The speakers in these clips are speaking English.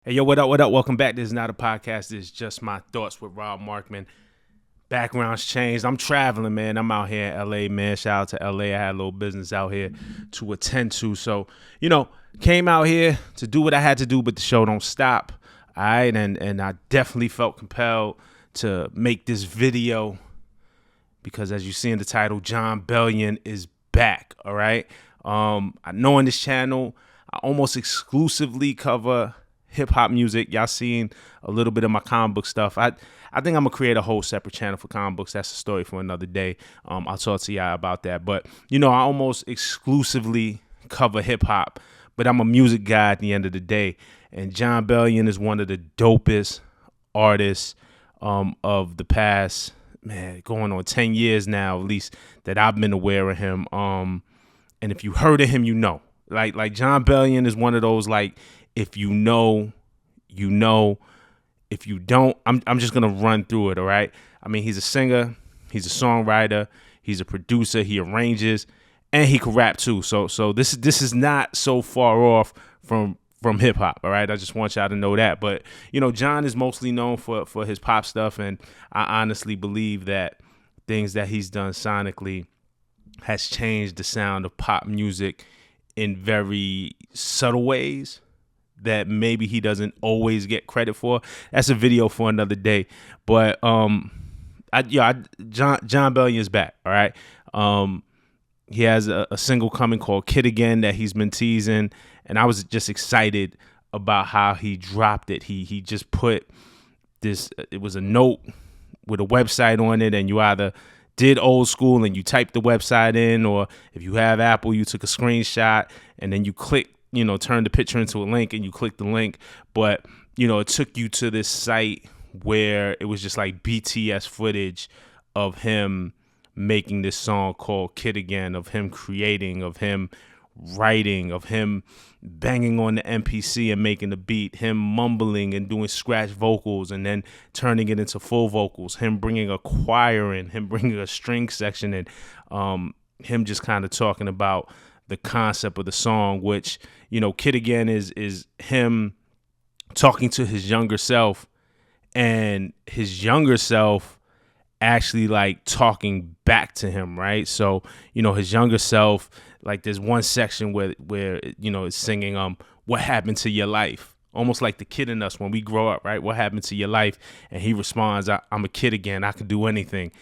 Hey, yo, what up, what up? Welcome back. This is not a podcast. This is just my thoughts with Rob Markman. Background's changed. I'm traveling, man. I'm out here in L.A., man. Shout out to L.A. I had a little business out here to attend to. So, came out here to do what I had to do, but the show don't stop. All right, and I definitely felt compelled to make this video because as you see in the title, Jon Bellion is back, all right? I know on this channel, I almost exclusively cover hip-hop music. Y'all seen a little bit of my comic book stuff. I think I'm gonna create a whole separate channel for comic books. That's a story for another day. I'll talk to y'all about that. But I almost exclusively cover hip-hop, but I'm a music guy at the end of the day. And Jon Bellion is one of the dopest artists of the past, man, going on 10 years now, at least, that I've been aware of him. And if you heard of him, you know. Like Jon Bellion is one of those, like, if you know, you know. If you don't, I'm just gonna run through it, all right? I mean, he's a singer, he's a songwriter, he's a producer, he arranges, and he can rap too. So this is not so far off from hip hop, all right? I just want y'all to know that. But Jon is mostly known for his pop stuff, and I honestly believe that things that he's done sonically has changed the sound of pop music in very subtle ways that maybe he doesn't always get credit for. That's a video for another day. But Jon Bellion is back, all right? He has a single coming called Kid Again that he's been teasing, and I was just excited about how he dropped it. He just put this, it was a note with a website on it, and you either did old school and you typed the website in, or if you have Apple, you took a screenshot and then you click, turn the picture into a link and you click the link. But, it took you to this site where it was just like BTS footage of him making this song called Kid Again, of him creating, of him writing, of him banging on the MPC and making the beat, him mumbling and doing scratch vocals and then turning it into full vocals, him bringing a choir in, him bringing a string section in, him just kind of talking about the concept of the song, which, Kid Again is him talking to his younger self, and his younger self actually like talking back to him, right? So, his younger self, like there's one section where it's singing what happened to your life, almost like the kid in us when we grow up, right? What happened to your life? And he responds, I'm a kid again, I could do anything.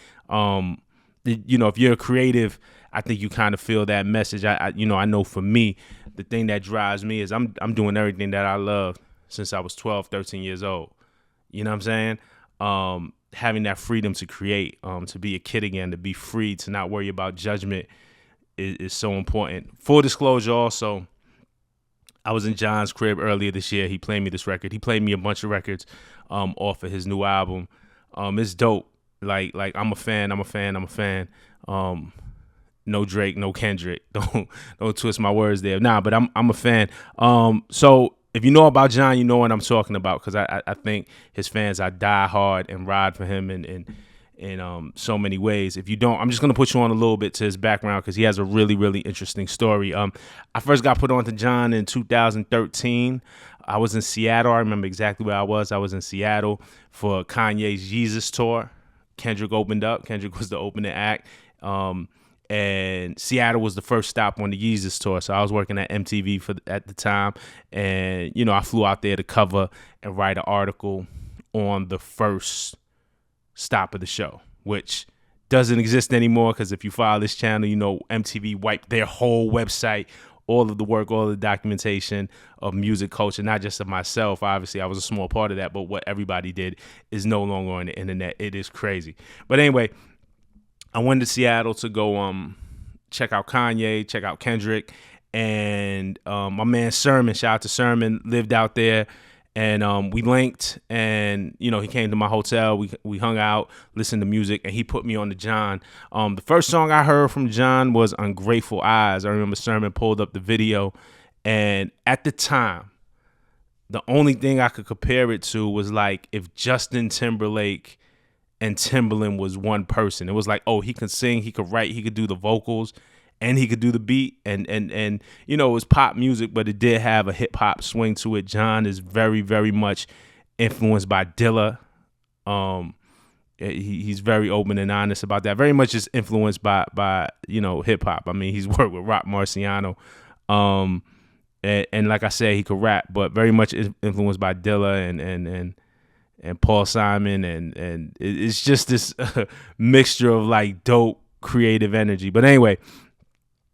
If you're a creative, I think you kind of feel that message. I know for me, the thing that drives me is I'm doing everything that I love since I was 12, 13 years old. You know what I'm saying? Having that freedom to create, to be a kid again, to be free, to not worry about judgment is so important. Full disclosure also, I was in Jon's crib earlier this year. He played me this record. He played me a bunch of records off of his new album. It's dope. Like I'm a fan. No Drake, no Kendrick. Don't twist my words there. Nah, but I'm a fan. So if you know about Jon, you know what I'm talking about, because I think his fans are die hard and ride for him in so many ways. If you don't, I'm just gonna put you on a little bit to his background because he has a really, really interesting story. I first got put on to Jon in 2013. I was in Seattle. I remember exactly where I was. I was in Seattle for Kanye's Jesus tour. Kendrick opened up. Kendrick was the opening act. And Seattle was the first stop on the Yeezus tour. So I was working at MTV at the time. And, I flew out there to cover and write an article on the first stop of the show, which doesn't exist anymore because if you follow this channel, MTV wiped their whole website, all of the work, all of the documentation of music culture, not just of myself. Obviously, I was a small part of that, but what everybody did is no longer on the internet. It is crazy. But anyway, I went to Seattle to go check out Kanye, check out Kendrick, and my man Sermon, shout out to Sermon, lived out there, and we linked, and he came to my hotel. We hung out, listened to music, and he put me on to Jon. The first song I heard from Jon was Ungrateful Eyes. I remember Sermon pulled up the video, and at the time, the only thing I could compare it to was like if Justin Timberlake and Timbaland was one person. It was like, oh, he could sing, he could write, he could do the vocals, and he could do the beat, and you know, it was pop music, but it did have a hip hop swing to it. Jon is very, very much influenced by Dilla. Um, he's very open and honest about that. Very much just influenced by you know, hip hop. I mean, he's worked with Rock Marciano, and like I said, he could rap, but very much influenced by Dilla and Paul Simon, and it's just this mixture of like dope creative energy. But anyway,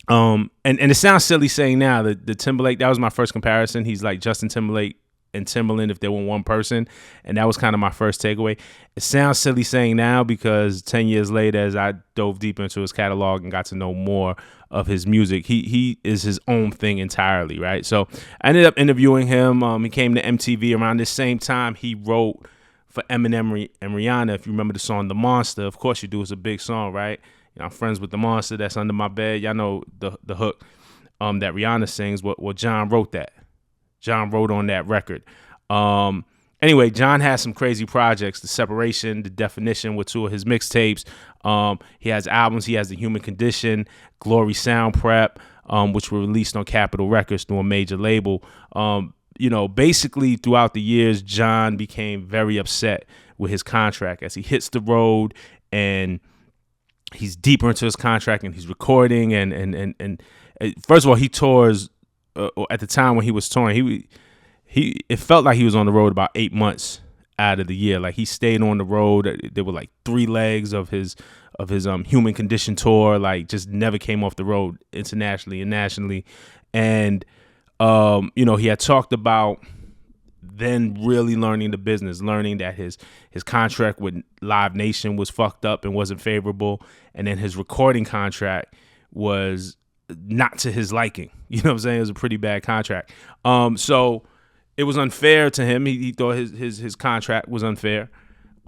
and it sounds silly saying now that the Timberlake, that was my first comparison. He's like Justin Timberlake and Timberland if they were one person, and that was kind of my first takeaway. It sounds silly saying now because 10 years later, as I dove deeper into his catalog and got to know more of his music, he is his own thing entirely, right? So I ended up interviewing him. He came to MTV around this same time. He wrote for Eminem and Rihanna. If you remember the song "The Monster," of course you do. It's a big song, right? You know, I'm friends with the monster that's under my bed. Y'all know the hook that Rihanna sings. Well, Jon wrote that. Jon wrote on that record. Anyway, Jon has some crazy projects. The Separation, The Definition with two of his mixtapes. He has albums. He has The Human Condition, Glory Sound Prep, which were released on Capitol Records through a major label. You know, basically throughout the years, Jon became very upset with his contract as he hits the road and he's deeper into his contract and he's recording and first of all, he tours at the time when he was touring. He it felt like he was on the road about 8 months out of the year. Like he stayed on the road. There were like 3 legs of his Human Condition tour. Like just never came off the road internationally and nationally. And you know, he had talked about then really learning the business, learning that his contract with Live Nation was fucked up and wasn't favorable, and then his recording contract was not to his liking. You know what I'm saying? It was a pretty bad contract. So it was unfair to him. He thought his contract was unfair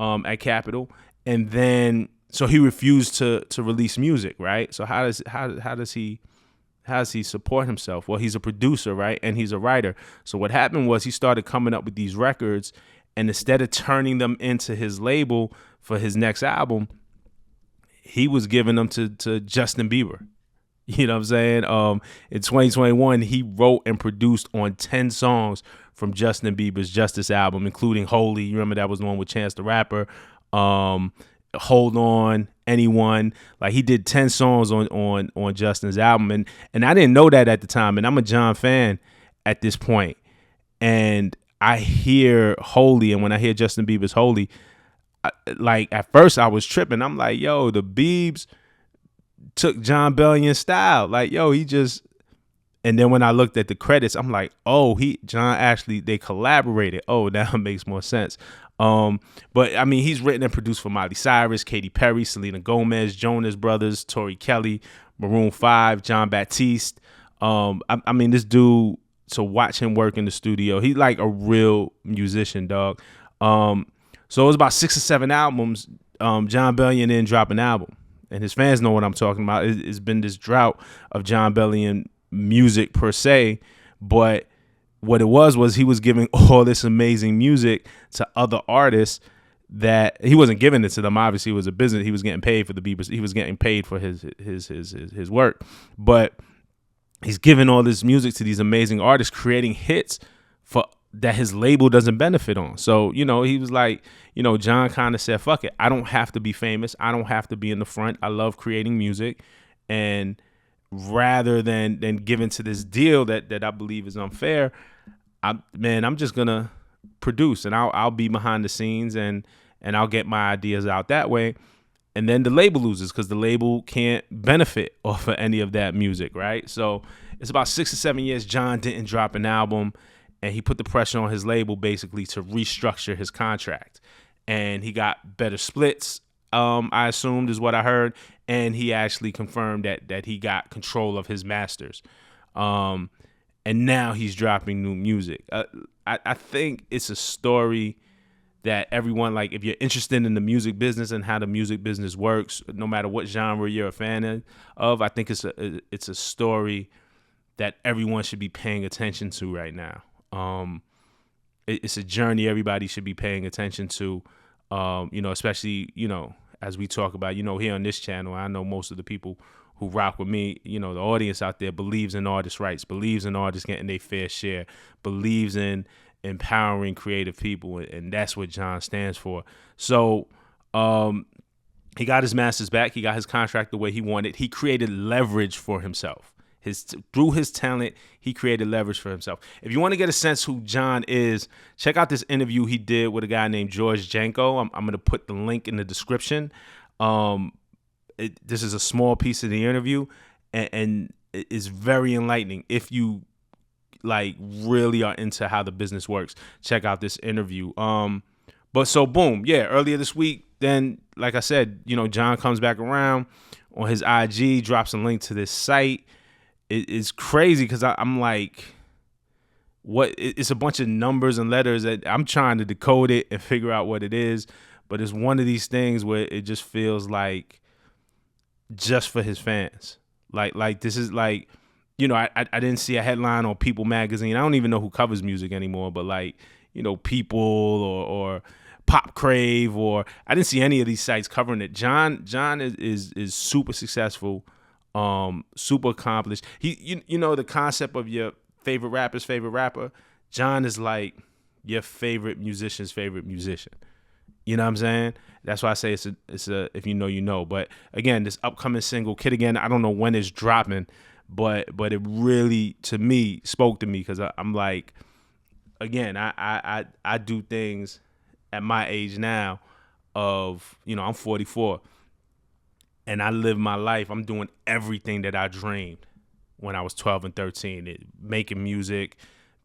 at Capitol, and then so he refused to release music. Right. So how does he support himself? Well, he's a producer, right? And he's a writer. So what happened was he started coming up with these records, and instead of turning them into his label for his next album, he was giving them to Justin Bieber. You know what I'm saying? In 2021, he wrote and produced on 10 songs from Justin Bieber's Justice album, including Holy. You remember that was the one with Chance the Rapper. Hold On, Anyone. Like he did 10 songs on Justin's album, and I didn't know that at the time, and I'm a Jon fan at this point, and I hear Holy, and when I hear Justin Bieber's Holy, like at first I was tripping. I'm like, yo, the Biebs took Jon Bellion style, like yo, he just. And then when I looked at the credits, I'm like, oh, Jon actually, they collaborated. Oh, that makes more sense. But I mean, he's written and produced for Miley Cyrus, Katy Perry, Selena Gomez, Jonas Brothers, Tori Kelly, Maroon 5, Jon Batiste. I mean, this dude, to watch him work in the studio, he's like a real musician, dog. So it was about 6 or 7 albums. Jon Bellion didn't drop an album, and his fans know what I'm talking about. It's been this drought of Jon Bellion music per se, but what it was he was giving all this amazing music to other artists that he wasn't giving it to them. Obviously, it was a business. He was getting paid for the Bieber. He was getting paid for his work, but he's giving all this music to these amazing artists, creating hits for that his label doesn't benefit on. So, you know, he was like, you know, Jon kind of said, fuck it. I don't have to be famous. I don't have to be in the front. I love creating music, and rather than giving to this deal that I believe is unfair, I'm just gonna produce, and I'll be behind the scenes, and I'll get my ideas out that way, and then the label loses because the label can't benefit off of any of that music, right? So it's about 6 or 7 years Jon didn't drop an album, and he put the pressure on his label basically to restructure his contract, and he got better splits. I assumed is what I heard, and he actually confirmed that he got control of his masters, and now he's dropping new music. I think it's a story that everyone, like, if you're interested in the music business and how the music business works, no matter what genre you're a fan of, I think it's a story that everyone should be paying attention to right now. It's a journey everybody should be paying attention to, you know, especially, you know, as we talk about, you know, here on this channel. I know most of the people who rock with me, the audience out there believes in artists' rights, believes in artists getting their fair share, believes in empowering creative people, and that's what Jon stands for. So he got his masters back. He got his contract the way he wanted. He created leverage for himself. Through his talent, he created leverage for himself. If you want to get a sense who Jon is, check out this interview he did with a guy named George Janko. I'm going to put the link in the description. This is a small piece of the interview, and it's very enlightening. If you really are into how the business works, check out this interview. But so boom, yeah, earlier this week, then like I said, Jon comes back around on his IG, drops a link to this site. It's crazy because I'm like, what? It's a bunch of numbers and letters that I'm trying to decode it and figure out what it is. But it's one of these things where it just feels like just for his fans. Like this is like, I didn't see a headline on People magazine. I don't even know who covers music anymore, but People or Pop Crave, or I didn't see any of these sites covering it. Jon is super successful. Super accomplished. He, the concept of your favorite rapper's favorite rapper. Jon is like your favorite musician's favorite musician. You know what I'm saying? That's why I say it's a if you know, you know. But again, this upcoming single, Kid Again, I don't know when it's dropping, but it really, to me, spoke to me because I'm like, again, I do things at my age now of, I'm 44. And I live my life. I'm doing everything that I dreamed when I was 12 and 13. Making music,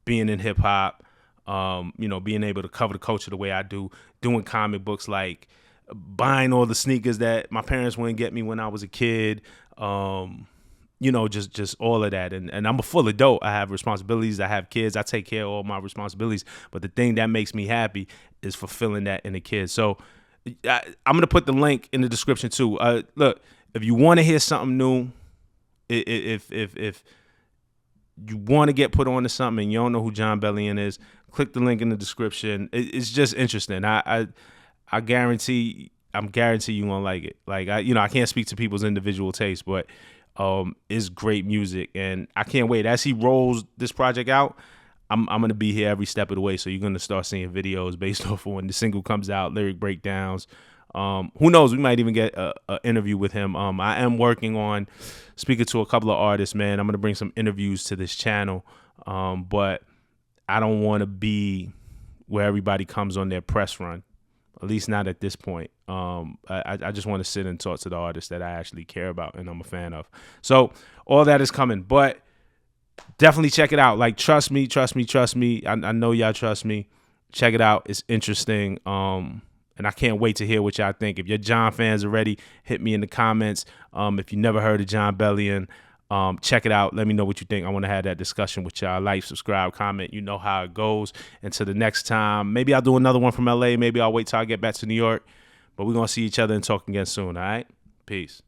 being in hip hop, being able to cover the culture the way I do, doing comic books, like buying all the sneakers that my parents wouldn't get me when I was a kid. Just all of that. And I'm a full adult. I have responsibilities. I have kids. I take care of all my responsibilities. But the thing that makes me happy is fulfilling that in the kids. So I'm going to put the link in the description too. Look, if you want to hear something new, if you want to get put on to something and you don't know who Jon Bellion is, click the link in the description. It's just interesting. I guarantee you won't like it. I can't speak to people's individual tastes, but it's great music, and I can't wait. As he rolls this project out, I'm going to be here every step of the way, so you're going to start seeing videos based off of when the single comes out, lyric breakdowns. Who knows? We might even get an interview with him. I am working on speaking to a couple of artists, man. I'm going to bring some interviews to this channel, but I don't want to be where everybody comes on their press run, at least not at this point. I just want to sit and talk to the artists that I actually care about and I'm a fan of. So all that is coming, but definitely check it out. Trust me. I know y'all trust me. Check it out. It's interesting. And I can't wait to hear what y'all think. If you're Jon fans already, hit me in the comments. If you never heard of Jon Bellion, check it out. Let me know what you think. I want to have that discussion with y'all. Like, subscribe, comment. You know how it goes. Until the next time, maybe I'll do another one from LA. Maybe I'll wait till I get back to New York. But we're going to see each other and talk again soon, all right? Peace.